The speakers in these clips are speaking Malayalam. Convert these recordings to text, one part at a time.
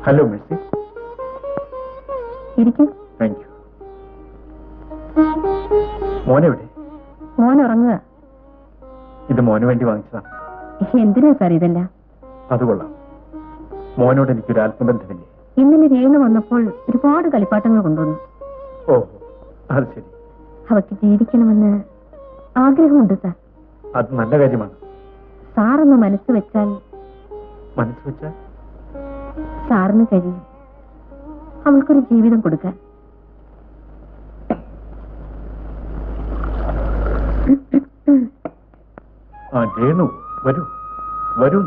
Hello Messi. ഇരിക്കും. Thank you. മോനെവിടെ? മോൻ ഉറങ്ങുക. ഇത് മോന് വേണ്ടി വാങ്ങിച്ചതാണ്. എന്തിനാ സാർ ഇതല്ല? അത് കൊള്ളാം. മോനോട് എനിക്കൊരു ആത്മബന്ധമില്ലേ? ഇന്നലെ രേണു വന്നപ്പോൾ ഒരുപാട് കളിപ്പാട്ടങ്ങൾ കൊണ്ടുവന്നു. ഓ, അത് ശരി. അവർക്ക് ജീവിക്കണമെന്ന് ആഗ്രഹമുണ്ട് സാർ. അത് നല്ല കാര്യമാണ്. സാറൊന്ന് മനസ്സ് വെച്ചാൽ സാറിന് കഴിയും അവൾക്കൊരു ജീവിതം കൊടുക്കാൻ. രേണു, വരൂ വരൂ.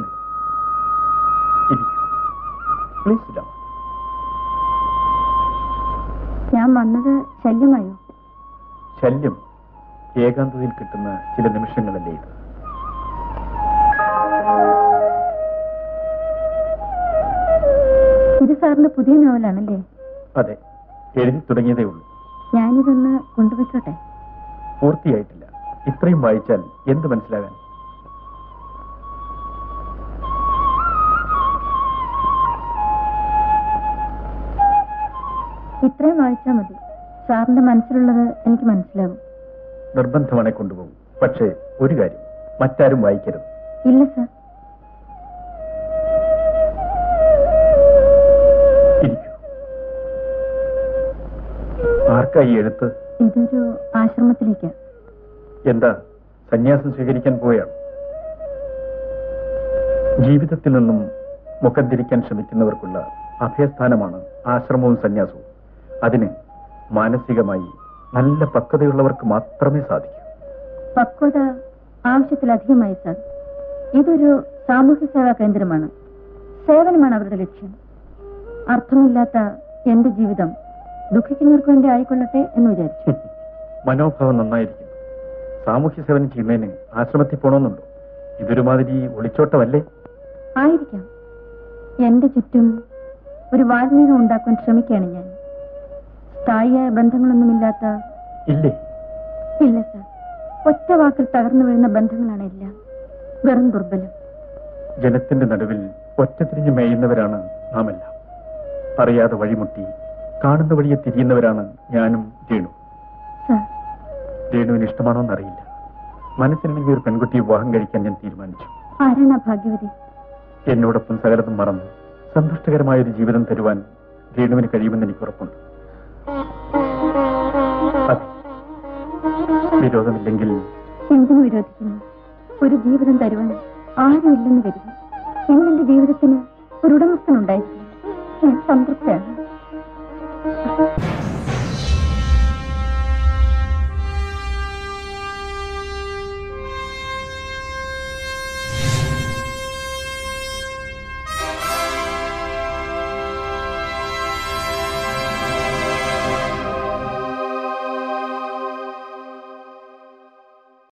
ഞാൻ വന്നത് ശല്യമായോ? ശല്യം ഏകാന്തതയിൽ കിട്ടുന്ന ചില നിമിഷങ്ങളല്ലേ ഇത്. ഇത് സാറിന്റെ പുതിയ നോവലാണല്ലേ? അതെ, എഴുതി തുടങ്ങിയതേ ഉള്ളൂ. ഞാനിതൊന്ന് കൊണ്ടുവയ്ക്കോട്ടെ? പൂർത്തിയായിട്ടില്ല. ഇത്രയും വായിച്ചാൽ എന്ത് മനസ്സിലാകാൻ? ഇത്രയും വായിച്ചാൽ മതി. സാറിന്റെ മനസ്സിലുള്ളത് എനിക്ക് മനസ്സിലാകും. നിർബന്ധമാണെ കൊണ്ടുപോകും. പക്ഷേ ഒരു കാര്യം, മറ്റാരും വായിക്കരുത്. ഇല്ല സാർ. ആർക്കായി എഴുത്ത്? ഇതൊരു ആശ്രമത്തിലേക്ക്. എന്താ, സന്യാസം സ്വീകരിക്കാൻ പോയാണ്? ജീവിതത്തിൽ നിന്നും മുഖം തിരിക്കാൻ ശ്രമിക്കുന്നവർക്കുള്ള അഭയസ്ഥാനമാണ് ആശ്രമവും സന്യാസവും. അതിന് മാനസികമായി നല്ല പക്വതയുള്ളവർക്ക് മാത്രമേ സാധിക്കൂ. പക്വത ആവശ്യത്തിലധികമായി സാർ. ഇതൊരു സാമൂഹ്യ സേവാ കേന്ദ്രമാണ്. സേവനമാണ് അവരുടെ ലക്ഷ്യം. അർത്ഥമില്ലാത്ത എന്റെ ജീവിതം ദുഃഖിക്കുന്നവർക്ക് വേണ്ടി ആയിക്കൊള്ളട്ടെ എന്ന് വിചാരിച്ചു. മനോഭാവം നന്നായിരിക്കും. സാമൂഹ്യ സേവനം ചെയ്യുന്നതിന് ആശ്രമത്തിൽ പോണമെന്നുണ്ടോ? ഇതൊരുമാതിരി ഒളിച്ചോട്ടമല്ലേ? ആയിരിക്കാം. എന്റെ ചുറ്റും ഒരു വാൽമീകം ഉണ്ടാക്കാൻ ശ്രമിക്കുകയാണ് ഞാൻ. സ്ഥായിയായ ബന്ധങ്ങളൊന്നുമില്ലാത്ത. ഇല്ലേ? ഇല്ല സാർ. ഒറ്റ വാക്കിൽ തകർന്നു വീഴുന്ന ബന്ധങ്ങളാണ് എല്ലാം. വെറും ദുർബലം. ജനത്തിന്റെ നടുവിൽ ഒറ്റതിരിഞ്ഞു മേയുന്നവരാണ് നാമെല്ലാം. അറിയാതെ വഴിമുട്ടി കാണുന്ന വഴിയെ തിരിയുന്നവരാണ് ഞാനും രേണു. രേണുവിന് ഇഷ്ടമാണോന്നറിയില്ല. മനസ്സിനെങ്കിൽ ഒരു പെൺകുട്ടിയെ വിവാഹം കഴിക്കാൻ ഞാൻ തീരുമാനിച്ചു. ആരാണ് ഭാഗ്യവതി? എന്നോടൊപ്പം സകലതും മറന്ന് സന്തുഷ്ടകരമായ ഒരു ജീവിതം തരുവാൻ രേണുവിന് കഴിയുമെന്ന് എനിക്ക് ഉറപ്പുണ്ട്. വിരോധമില്ലെങ്കിൽ? എന്തിനു വിരോധിക്കുന്നു? ഒരു ജീവിതം തരുവാൻ ആരുമില്ലെന്ന് കരുതി എന്റെ ജീവിതത്തിന് ഒരു ഉടമസ്ഥനുണ്ടായി.